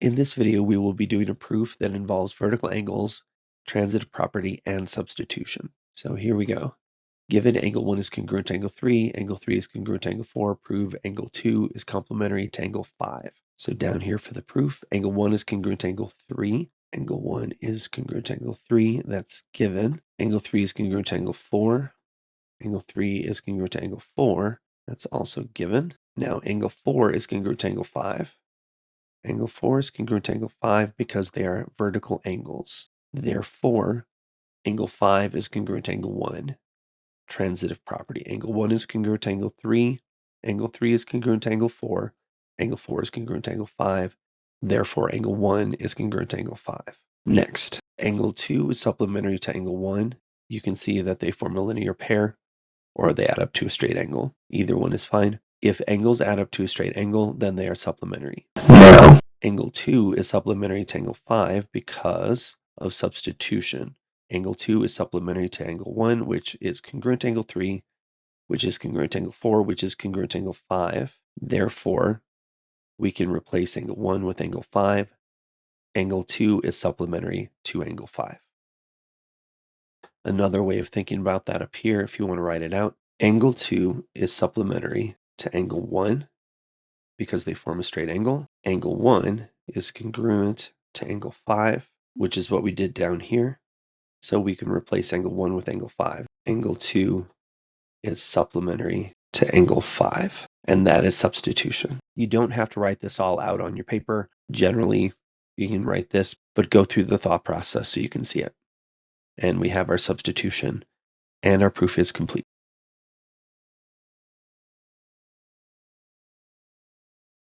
In this video, we will be doing a proof that involves vertical angles, transitive property, and substitution. So here we go. Given angle 1 is congruent to angle 3 is congruent to angle 4, prove angle 2 is complementary to angle 5. So down here for the proof, angle 1 is congruent to angle 3. Angle 1 is congruent to angle 3, that's given. Angle 3 is congruent to angle 4. Angle 3 is congruent to angle 4, that's also given. Now angle 4 is congruent to angle 5. Angle 4 is congruent to angle 5 because they are vertical angles. Therefore, angle 5 is congruent to angle 1. Transitive property. Angle 1 is congruent to angle 3. Angle 3 is congruent to angle 4. Angle 4 is congruent to angle 5. Therefore, angle 1 is congruent to angle 5. Next, angle 2 is supplementary to angle 1. You can see that they form a linear pair, or they add up to a straight angle. Either one is fine. If angles add up to a straight angle, then they are supplementary. Now, angle 2 is supplementary to angle 5 because of substitution. Angle 2 is supplementary to angle 1, which is congruent to angle 3, which is congruent to angle 4, which is congruent to angle 5. Therefore, we can replace angle 1 with angle 5. Angle 2 is supplementary to angle 5. Another way of thinking about that up here, if you want to write it out, angle 2 is supplementary to angle 1 because they form a straight angle. Angle 1 is congruent to angle 5, which is what we did down here. So we can replace angle 1 with angle 5. Angle 2 is supplementary to angle 5, and that is substitution. You don't have to write this all out on your paper. Generally, you can write this, but go through the thought process so you can see it. And we have our substitution, and our proof is complete.